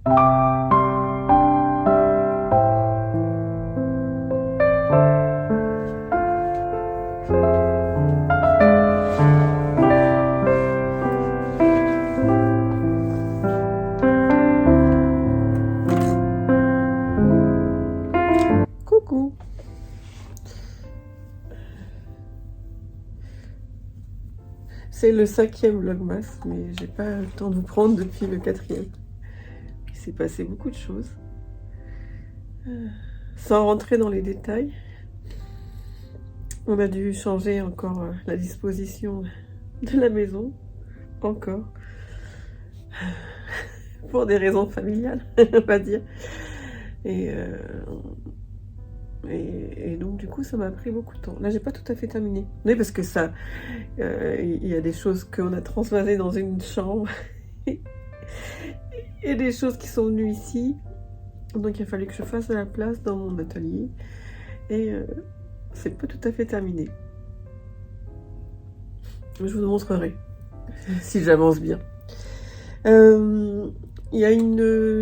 Coucou. C'est le 5e vlogmas, mais j'ai pas eu le temps de vous prendre depuis le 4e. Il s'est passé beaucoup de choses. Sans rentrer dans les détails, on a dû changer encore la disposition de la maison, encore, pour des raisons familiales, on va dire. Et donc du coup ça m'a pris beaucoup de temps. Là j'ai pas tout à fait terminé. Oui, parce que ça, il y a des choses qu'on a transvasées dans une chambre et des choses qui sont venues ici. Donc il a fallu que je fasse la place dans mon atelier. Et c'est pas tout à fait terminé. Je vous le montrerai si j'avance bien. Il y a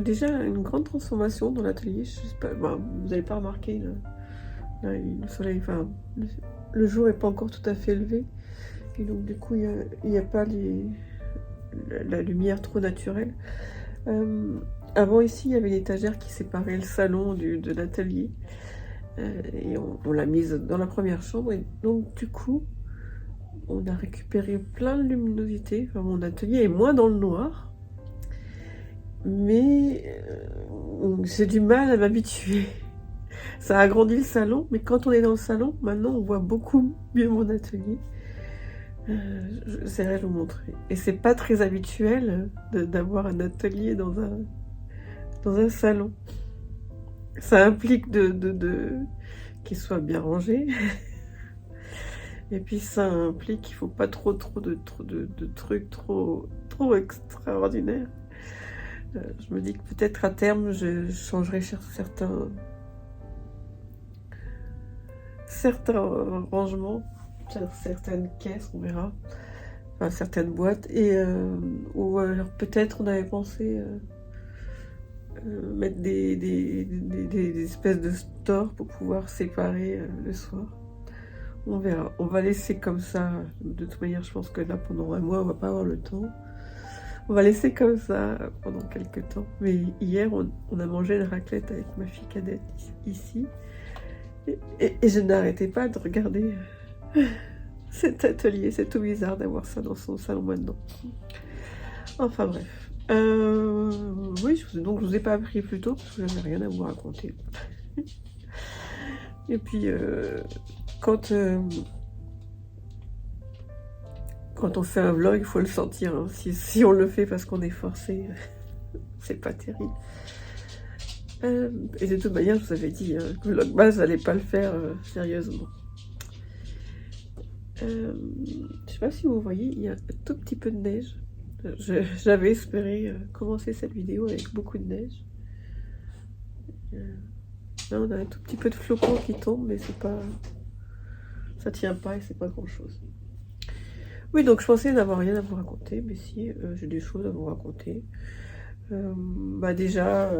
déjà une grande transformation dans l'atelier. Vous n'avez pas remarqué, là, le soleil, enfin, le jour n'est pas encore tout à fait levé. Et donc du coup, il n'y a pas la lumière trop naturelle. Avant ici, il y avait une étagère qui séparait le salon de l'atelier. Et on l'a mise dans la première chambre. Et donc du coup, on a récupéré plein de luminosité. Enfin, mon atelier est moins dans le noir. Mais j'ai du mal à m'habituer. Ça a agrandi le salon, mais quand on est dans le salon, maintenant on voit beaucoup mieux mon atelier. J'essaierai de vous montrer. Et c'est pas très habituel d'avoir un atelier dans un salon. Ça implique qu'il soit bien rangé. Et puis ça implique qu'il faut pas trop de trucs trop extraordinaires. Je me dis que peut-être à terme, je changerai certains rangements, certaines caisses, on verra, enfin certaines boîtes, ou alors peut-être on avait pensé mettre des espèces de stores pour pouvoir séparer le soir. On verra. On va laisser comme ça. De toute manière, je pense que là, pendant un mois, on va pas avoir le temps. On va laisser comme ça pendant quelques temps. Mais hier, on a mangé une raclette avec ma fille cadette ici. Et je n'arrêtais pas de regarder cet atelier. C'est tout bizarre d'avoir ça dans son salon maintenant. Enfin bref. Oui, donc je vous ai pas appris plus tôt parce que j'avais rien à vous raconter. Et puis, quand on fait un vlog, il faut le sentir. Hein. Si on le fait parce qu'on est forcé, c'est pas terrible. Et de toute manière, je vous avais dit que le vlogmas, j'allais pas le faire sérieusement. Je sais pas si vous voyez, il y a un tout petit peu de neige. J'avais espéré commencer cette vidéo avec beaucoup de neige. Là, on a un tout petit peu de flocons qui tombent, mais c'est pas, ça tient pas et c'est pas grand chose. Oui, donc je pensais n'avoir rien à vous raconter, mais si, j'ai des choses à vous raconter. Déjà,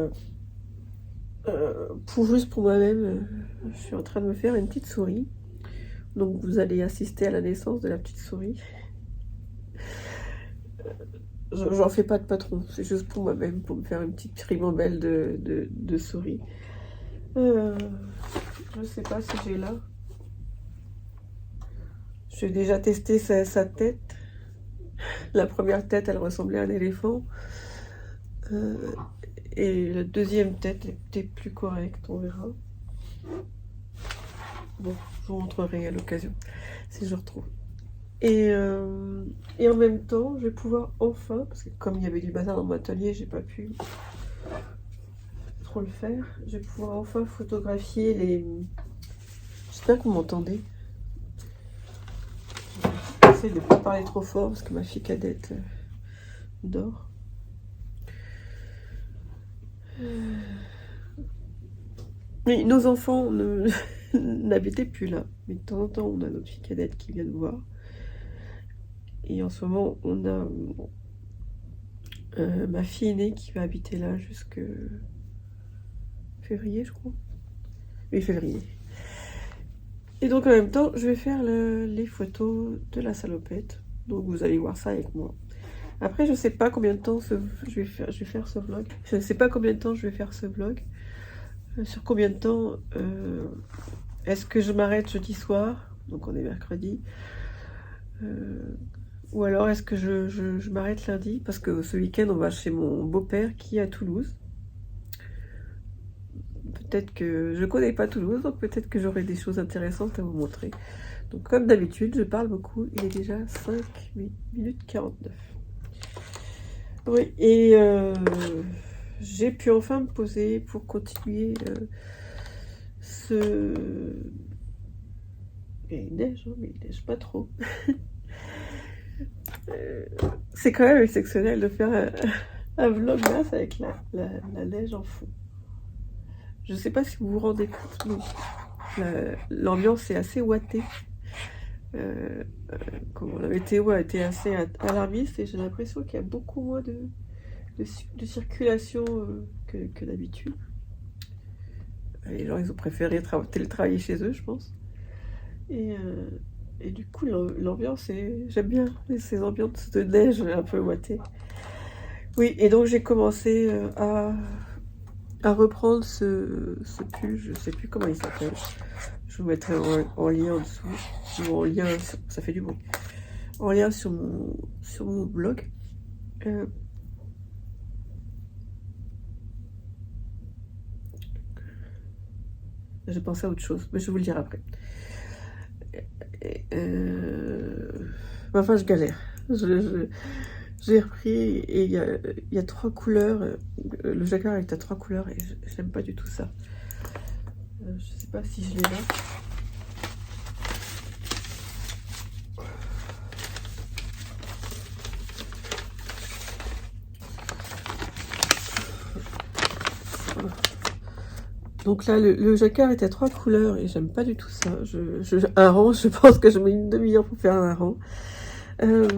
juste pour moi-même, je suis en train de me faire une petite souris. Donc vous allez assister à la naissance de la petite souris. J'en fais pas de patron, c'est juste pour moi-même, pour me faire une petite ribambelle de souris. Je sais pas si j'ai là. J'ai déjà testé sa tête. La première tête, elle ressemblait à un éléphant. Et la deuxième tête était plus correcte, on verra. Bon, je vous montrerai à l'occasion, si je retrouve. Et en même temps, je vais pouvoir enfin, parce que comme il y avait du bazar dans mon atelier, j'ai pas pu trop le faire. Je vais pouvoir enfin photographier les... J'espère que vous m'entendez. J'essaie de ne pas parler trop fort parce que ma fille cadette dort. Mais nos enfants n'habitaient plus là. Mais de temps en temps, on a notre fille cadette qui vient nous voir. Et en ce moment, on a ma fille aînée qui va habiter là jusque février, je crois. Oui, février. Et donc en même temps, je vais faire les photos de la salopette. Donc vous allez voir ça avec moi. Après, je sais pas combien de temps je vais faire ce vlog. Je ne sais pas combien de temps je vais faire ce vlog. Sur combien de temps est-ce que je m'arrête jeudi soir? Donc on est mercredi. Ou alors est-ce que je m'arrête lundi? Parce que ce week-end, on va chez mon beau-père qui est à Toulouse. Peut-être que je connais pas Toulouse, donc peut-être que j'aurai des choses intéressantes à vous montrer. Donc comme d'habitude, je parle beaucoup. Il est déjà 5 minutes 49. Oui, et j'ai pu enfin me poser pour continuer ce... Il neige, hein, mais il neige pas trop. C'est quand même exceptionnel de faire un vlog là avec la neige en fond. Je sais pas si vous vous rendez compte, mais l'ambiance est assez ouatée. La météo a été assez alarmiste et j'ai l'impression qu'il y a beaucoup moins de circulation que d'habitude. Les gens, ils ont préféré télétravailler chez eux, je pense. Et du coup, l'ambiance, j'aime bien ces ambiances de neige un peu ouatées. Oui, et donc j'ai commencé à reprendre ce pull, je sais plus comment il s'appelle. Je vous mettrai en lien en dessous, ou en lien, ça fait du bruit, en lien sur mon blog. J'ai pensé à autre chose, mais je vais vous le dire après. Enfin, je galère. J'ai repris et il y a 3 couleurs. Le jacquard est à 3 couleurs et j'aime pas du tout ça. Je sais pas si je l'ai là. Donc là, le jacquard est à 3 couleurs et j'aime pas du tout ça. Un rang, je pense que je mets une demi-heure pour faire un rang. Je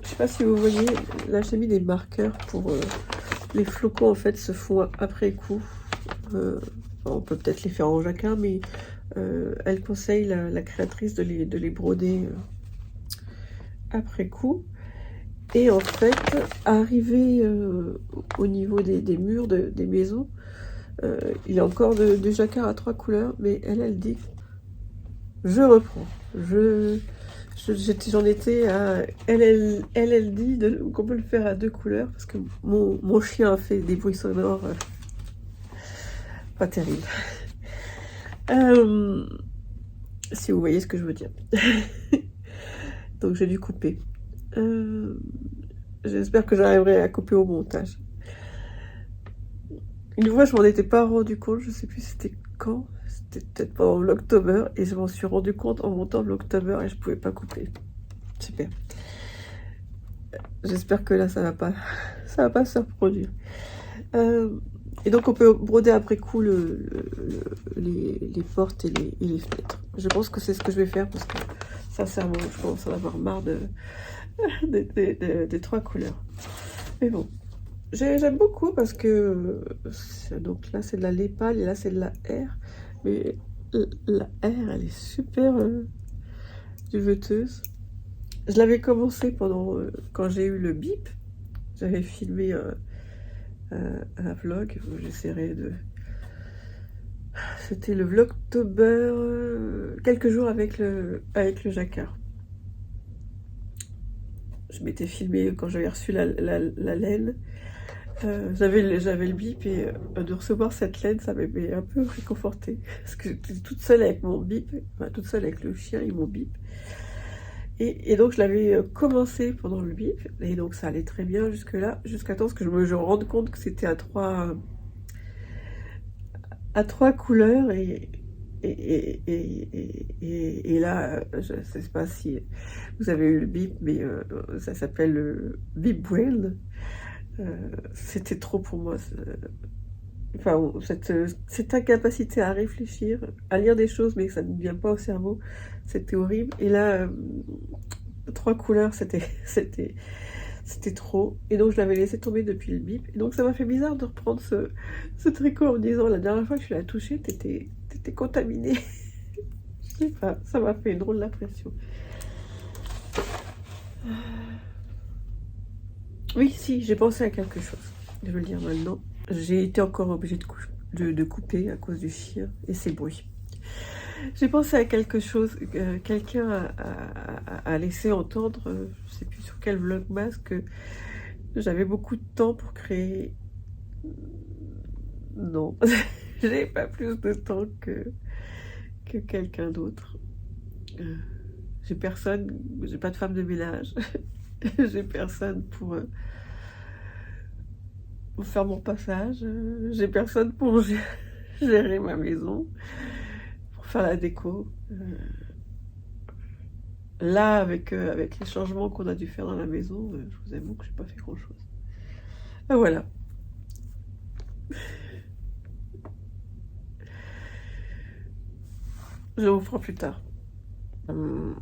sais pas si vous voyez, là j'ai mis des marqueurs pour les flocons en fait se font après coup. On peut peut-être les faire en jacquard, mais elle conseille la créatrice de les broder après coup. Et en fait, arrivé au niveau des murs des maisons, il y a encore du jacquard à 3 couleurs, mais elle dit je reprends. J'en étais à... Elle dit qu'on peut le faire à 2 couleurs, parce que mon chien a fait des bruits sonores pas terribles. Si vous voyez ce que je veux dire. Donc j'ai dû couper. J'espère que j'arriverai à couper au montage. Une fois, je m'en étais pas rendu compte, je sais plus c'était quand. C'était peut-être pendant l'October, et je m'en suis rendu compte en montant l'October et je pouvais pas couper. Super. J'espère que là, ça va pas se reproduire. Et donc, on peut broder après coup les portes et les fenêtres. Je pense que c'est ce que je vais faire parce que, sincèrement, je commence à en avoir marre des 3 couleurs. Mais bon, j'aime beaucoup parce que, donc là, c'est de la lépale et là, c'est de la R. Mais la R, elle est super duveteuse. Je l'avais commencé quand j'ai eu le bip. J'avais filmé un vlog où j'essaierai de... C'était le vlogtober, quelques jours avec le jacquard. Je m'étais filmé quand j'avais reçu la laine. J'avais le bip et de recevoir cette laine, ça m'avait un peu réconfortée. Parce que j'étais toute seule avec mon bip, enfin toute seule avec le chien et mon bip. Et donc je l'avais commencé pendant le bip, et donc ça allait très bien jusque-là, jusqu'à temps que je me rende compte que c'était à 3 couleurs, et là, je ne sais pas si vous avez eu le bip, mais ça s'appelle le bip brain. C'était trop pour moi. Enfin, cette incapacité à réfléchir, à lire des choses, mais que ça ne vient pas au cerveau, c'était horrible. Et là, 3 couleurs, c'était C'était trop. Et donc je l'avais laissé tomber depuis le bip. Et donc ça m'a fait bizarre de reprendre ce tricot en me disant la dernière fois que je l'ai touché, t'étais contaminée. Je sais pas, ça m'a fait une drôle d'impression. Oui, si, j'ai pensé à quelque chose. Je vais le dire maintenant. J'ai été encore obligée de couper à cause du chien et ses bruits. J'ai pensé à quelque chose, quelqu'un a laissé entendre, je sais plus sur quel vlogmas, que j'avais beaucoup de temps pour créer. Non, j'ai pas plus de temps que quelqu'un d'autre. J'ai personne, j'ai pas de femme de ménage, j'ai personne pour faire mon passage, j'ai personne pour gérer ma maison, pour faire la déco. Là, avec les changements qu'on a dû faire dans la maison, je vous avoue que j'ai pas fait grand-chose. Ah, voilà. Je vous ferai plus tard.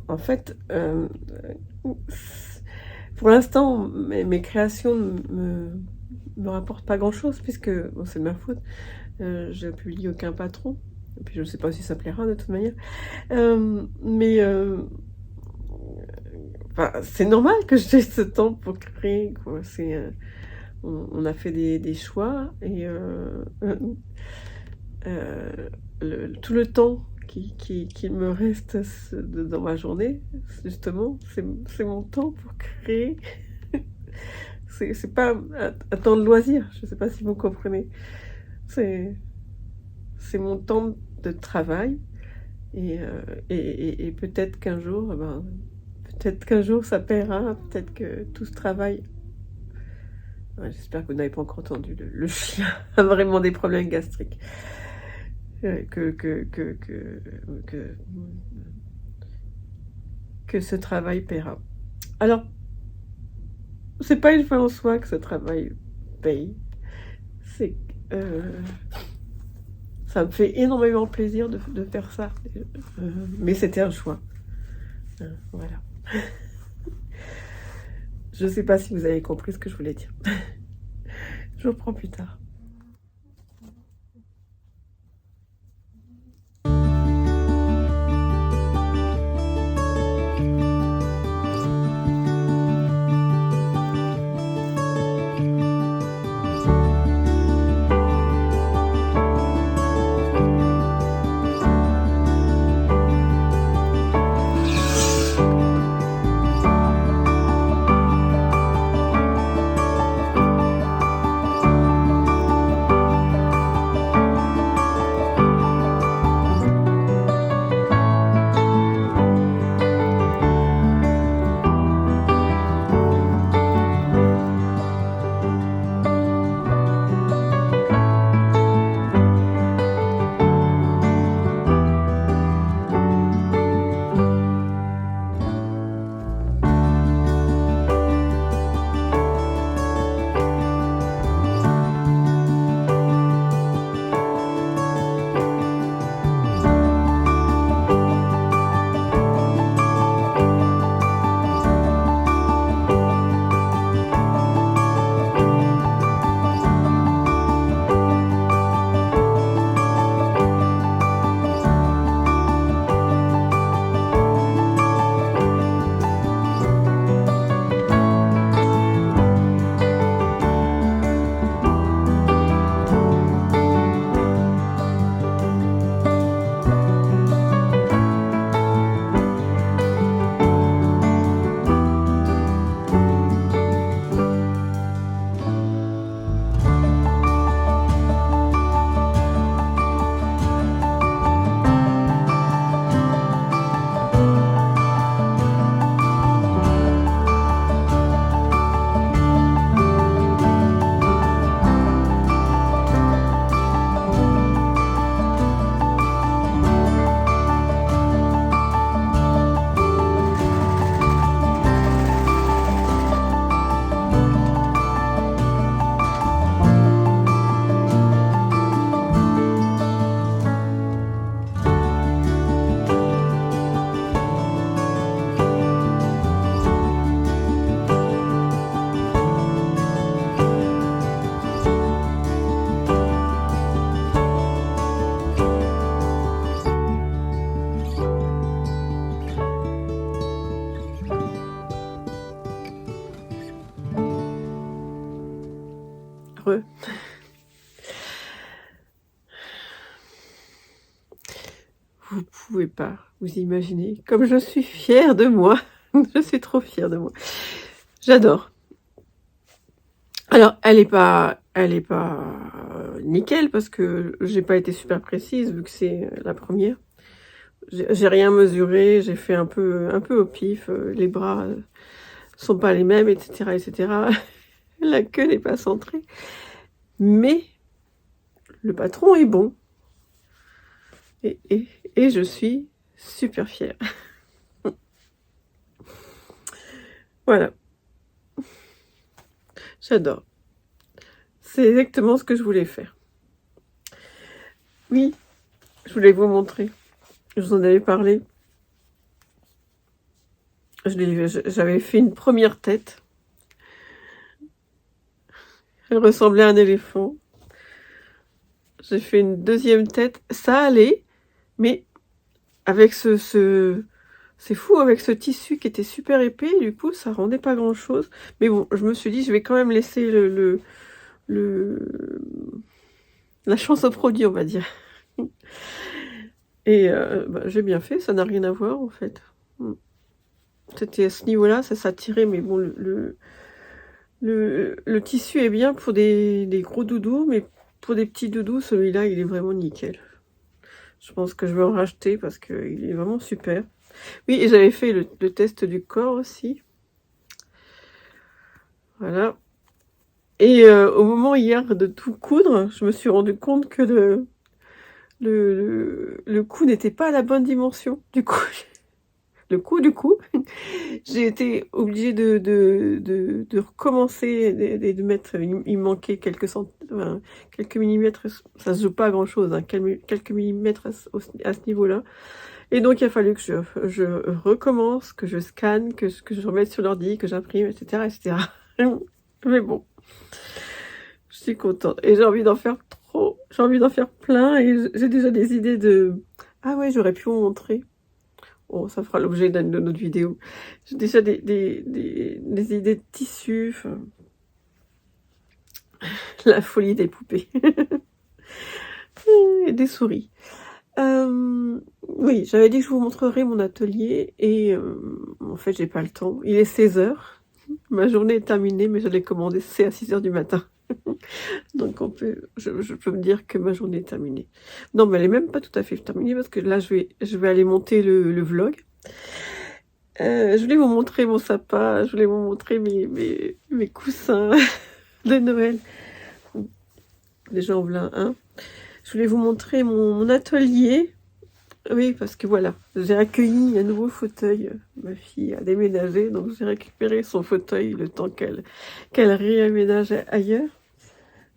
En fait, pour l'instant, mes créations me rapportent pas grand-chose, puisque bon, c'est de ma faute. Je publie aucun patron. Et puis je ne sais pas si ça plaira de toute manière. Mais enfin, c'est normal que j'ai ce temps pour créer, quoi. On a fait des choix et tout le temps qui me reste dans ma journée, justement, c'est mon temps pour créer. C'est pas un temps de loisir, je sais pas si vous comprenez. C'est mon temps de travail et peut-être qu'un jour, ça paiera, peut-être que tout ce travail. Ouais, j'espère que vous n'avez pas encore entendu. Le chien a vraiment des problèmes gastriques. Que ce travail paiera. Alors, c'est pas une fin en soi que ce travail paye. C'est ça me fait énormément plaisir de faire ça. Mais c'était un choix. Voilà. Je sais pas si vous avez compris ce que je voulais dire. Je reprends plus tard. Re. Vous pouvez pas vous imaginer comme je suis fière de moi. Je suis trop fière de moi. J'adore. Alors, elle est pas nickel parce que j'ai pas été super précise vu que c'est la première. J'ai rien mesuré, j'ai fait un peu au pif. Les bras sont pas les mêmes, etc., etc. La queue n'est pas centrée, mais le patron est bon et je suis super fière. Voilà, j'adore. C'est exactement ce que je voulais faire. Oui, je voulais vous montrer. Je vous en avais parlé. J'avais fait une première tête. Elle ressemblait à un éléphant. J'ai fait une deuxième tête. Ça allait, mais avec c'est fou, avec ce tissu qui était super épais, du coup, ça rendait pas grand-chose. Mais bon, je me suis dit, je vais quand même laisser la chance au produit, on va dire. Et j'ai bien fait, ça n'a rien à voir, en fait. C'était à ce niveau-là, ça s'attirait, mais bon, le tissu est bien pour des gros doudous, mais pour des petits doudous, celui-là, il est vraiment nickel. Je pense que je vais en racheter parce qu'il est vraiment super. Oui, et j'avais fait le test du corps aussi. Voilà. Et au moment hier de tout coudre, je me suis rendu compte que le cou n'était pas à la bonne dimension. Du coup, du coup, j'ai été obligée de recommencer et de mettre. Il manquait quelques millimètres. Ça se joue pas à grand chose, hein, quelques millimètres à ce niveau-là. Et donc, il a fallu que je recommence, que je scanne, que je remette sur l'ordi, que j'imprime, etc., etc. Mais bon, je suis contente. Et j'ai envie d'en faire trop. J'ai envie d'en faire plein. Et j'ai déjà des idées de... Ah ouais, j'aurais pu vous montrer. Oh, ça fera l'objet d'une de notre vidéo. J'ai déjà des idées de tissus. Enfin, la folie des poupées. Et des souris. Oui, j'avais dit que je vous montrerai mon atelier. Et en fait, j'ai pas le temps. Il est 16h. Ma journée est terminée, mais je l'ai commandé, c'est à 6h du matin. Donc je peux me dire que ma journée est terminée. Non, mais elle est même pas tout à fait terminée parce que là, je vais aller monter le vlog. Je voulais vous montrer mon sapin, je voulais vous montrer mes coussins de Noël. Déjà, en voilà un. Je voulais vous montrer mon atelier. Oui, parce que voilà, j'ai accueilli un nouveau fauteuil. Ma fille a déménagé, donc j'ai récupéré son fauteuil le temps qu'elle réaménage ailleurs.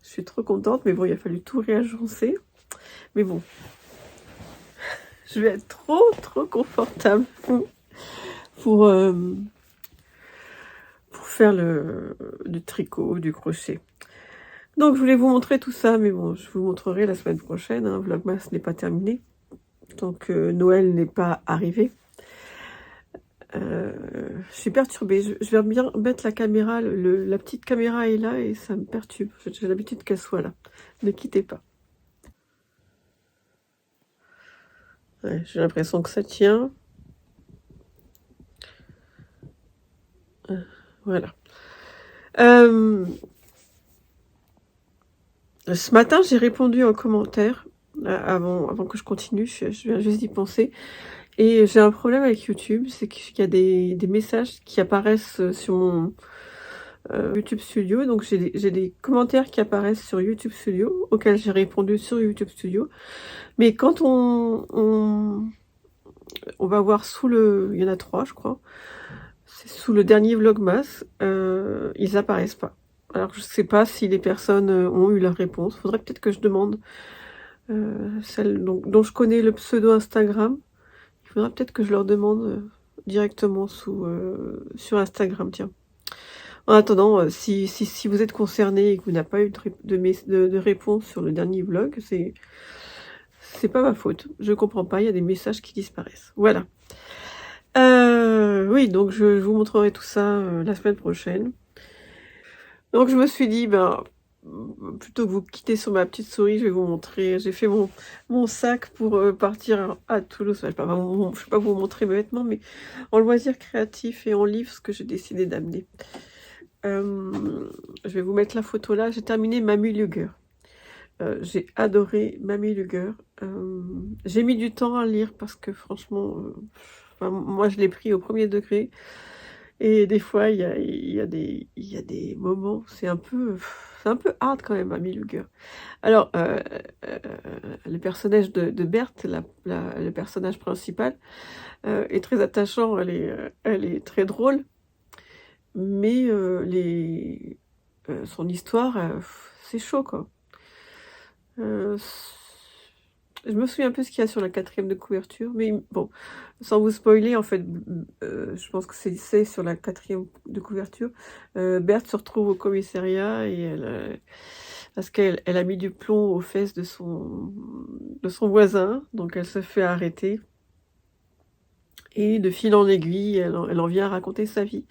Je suis trop contente, mais bon, il a fallu tout réagencer. Mais bon, je vais être trop confortable pour faire du tricot, du crochet. Donc, je voulais vous montrer tout ça, mais bon, je vous montrerai la semaine prochaine. Hein. Vlogmas n'est pas terminé, tant que Noël n'est pas arrivé. Je suis perturbée. Je vais bien mettre la caméra. La petite caméra est là et ça me perturbe. J'ai l'habitude qu'elle soit là. Ne quittez pas. Ouais, j'ai l'impression que ça tient. Voilà. Ce matin, j'ai répondu en commentaire. Avant que je continue, je viens juste d'y penser. Et j'ai un problème avec YouTube, c'est qu'il y a des messages qui apparaissent sur mon YouTube Studio. Donc j'ai des commentaires qui apparaissent sur YouTube Studio, auxquels j'ai répondu sur YouTube Studio. Mais quand on va voir il y en a 3, je crois. C'est sous le dernier Vlogmas, ils apparaissent pas. Alors je sais pas si les personnes ont eu leur réponse. Faudrait peut-être que je demande celle dont je connais le pseudo Instagram. Il faudra peut-être que je leur demande directement sur Instagram, tiens. En attendant, si vous êtes concerné et que vous n'avez pas eu de réponse sur le dernier vlog, c'est pas ma faute. Je comprends pas, il y a des messages qui disparaissent. Voilà. Oui, donc je vous montrerai tout ça la semaine prochaine. Donc je me suis dit, plutôt que vous quitter sur ma petite souris, je vais vous montrer. J'ai fait mon sac pour partir à Toulouse. Je ne vais pas vous montrer mes vêtements, mais en loisirs créatifs et en livres, ce que j'ai décidé d'amener. Je vais vous mettre la photo là. J'ai terminé Mamie Luger. J'ai adoré Mamie Luger. J'ai mis du temps à lire parce que franchement, moi je l'ai pris au premier degré. Et des fois, il y a des moments, c'est un peu hard quand même, Mamie Luger. Alors, le personnage de Berthe, le personnage principal, est très attachant, elle est très drôle, mais son histoire, c'est chaud, quoi. Je me souviens un peu ce qu'il y a sur la 4e de couverture, mais bon, sans vous spoiler, en fait, je pense que c'est sur la 4e de couverture. Berthe se retrouve au commissariat et parce qu'elle a mis du plomb aux fesses de son voisin, donc elle se fait arrêter. Et de fil en aiguille, elle en vient à raconter sa vie.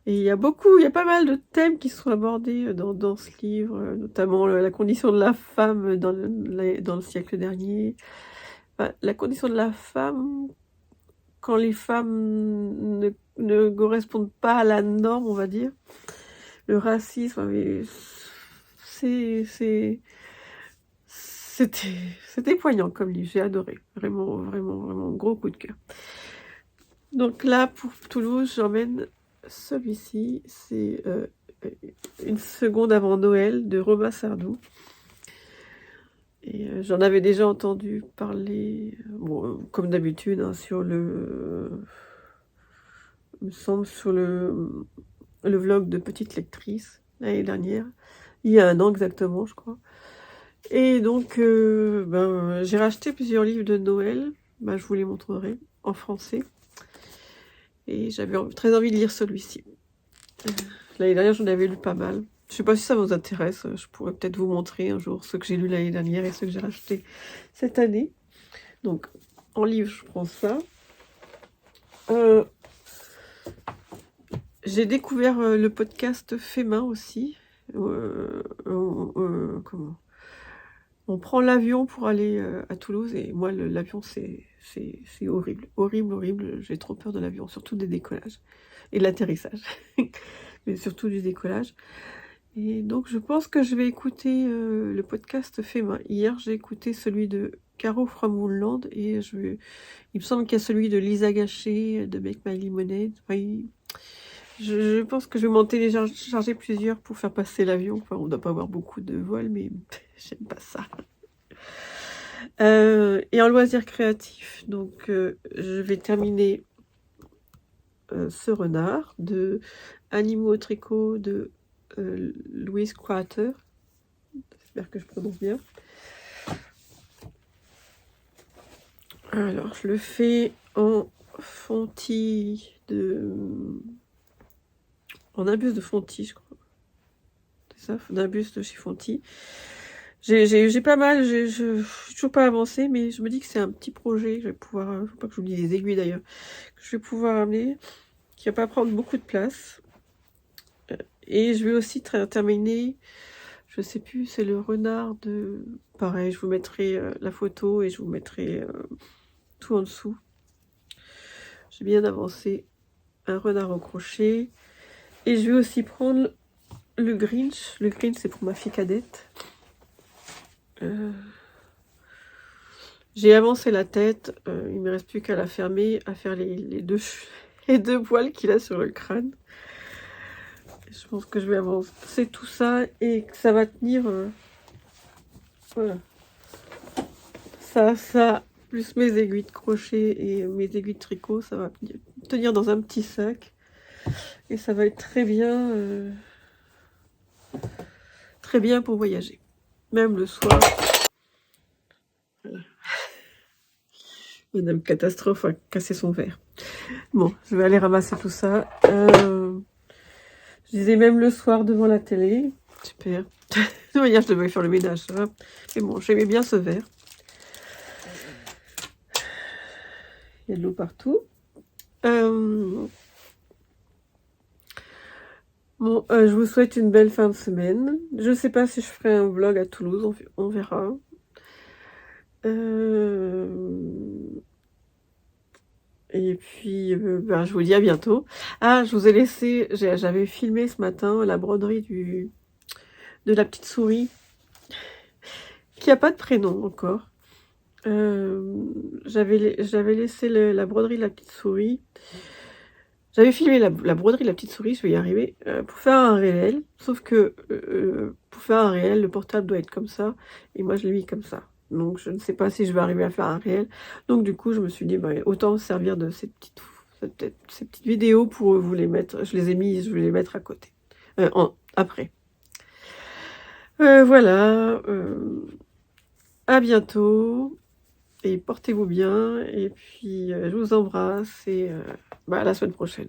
Et il y a pas mal de thèmes qui sont abordés dans ce livre, notamment la condition de la femme dans le siècle dernier. Enfin, la condition de la femme, quand les femmes ne correspondent pas à la norme, on va dire. Le racisme, mais c'était poignant comme livre, j'ai adoré. Vraiment, vraiment, vraiment, gros coup de cœur. Donc là, pour Toulouse, j'emmène celui-ci, c'est Une seconde avant Noël de Romain Sardou. Et j'en avais déjà entendu parler, bon, comme d'habitude, hein, il me semble, sur le vlog de Petite Lectrice, l'année dernière, il y a 1 an exactement, je crois. Et donc, j'ai racheté plusieurs livres de Noël, je vous les montrerai, en français. Et j'avais très envie de lire celui-ci. L'année dernière, j'en avais lu pas mal. Je sais pas si ça vous intéresse. Je pourrais peut-être vous montrer un jour ceux que j'ai lus l'année dernière et ceux que j'ai rachetés cette année. Donc, en livre, je prends ça. J'ai découvert le podcast Fait main aussi. Comment on prend l'avion pour aller à Toulouse et moi, l'avion, c'est horrible. Horrible, horrible. J'ai trop peur de l'avion, surtout des décollages et de l'atterrissage. Mais surtout du décollage. Et donc, je pense que je vais écouter le podcast Fait main. Hier, j'ai écouté celui de Caro from Woolland et il me semble qu'il y a celui de Lisa Gachet, de Make My Lemonade. Oui. Je pense que je vais m'en télécharger plusieurs pour faire passer l'avion. Enfin, on ne doit pas avoir beaucoup de vols, mais j'aime pas ça. Et en loisirs créatifs, donc je vais terminer Ce renard de Animaux au tricot de Louise Quater. J'espère que je prononce bien. Alors, je le fais en fontis en imbus de Fonty, je crois. C'est ça, d'imbus de chez Fonty. J'ai pas mal, je suis toujours pas avancé, mais je me dis que c'est un petit projet. Je vais pouvoir, faut pas que j'oublie des aiguilles d'ailleurs, que je vais pouvoir amener, qui va pas prendre beaucoup de place. Et je vais aussi terminer, je sais plus, c'est le renard de... Pareil, je vous mettrai la photo et je vous mettrai tout en dessous. J'ai bien avancé. Un renard au crochet. Et je vais aussi prendre le Grinch. Le Grinch, c'est pour ma fille cadette. J'ai avancé la tête. Il ne me reste plus qu'à la fermer, à faire les deux poils qu'il a sur le crâne. Je pense que je vais avancer tout ça et que ça va tenir. Voilà. Ça, plus mes aiguilles de crochet et mes aiguilles de tricot, ça va tenir dans un petit sac. Et ça va être très bien pour voyager. Même le soir. Voilà. Madame Catastrophe a cassé son verre. Bon, je vais aller ramasser tout ça. Je disais même le soir devant la télé. Super. De toute manière, je devais faire le ménage, ça va. Mais bon, j'aimais bien ce verre. Il y a de l'eau partout. Bon, je vous souhaite une belle fin de semaine. Je sais pas si je ferai un vlog à Toulouse, on verra. Et puis, ben, je vous dis à bientôt. Ah, je vous ai laissé, j'avais filmé ce matin la broderie de la petite souris, qui a pas de prénom encore. J'avais laissé la broderie de la petite souris. J'avais filmé la broderie de la petite souris, je vais y arriver, pour faire un réel. Sauf que pour faire un réel, le portable doit être comme ça. Et moi, je l'ai mis comme ça. Donc, je ne sais pas si je vais arriver à faire un réel. Donc, du coup, je me suis dit, bah, autant servir de ces petites vidéos pour vous les mettre. Je les ai mises, je vais les mettre à côté. Après. Voilà. À bientôt. Et portez-vous bien. Et puis, je vous embrasse. Et bah, à la semaine prochaine.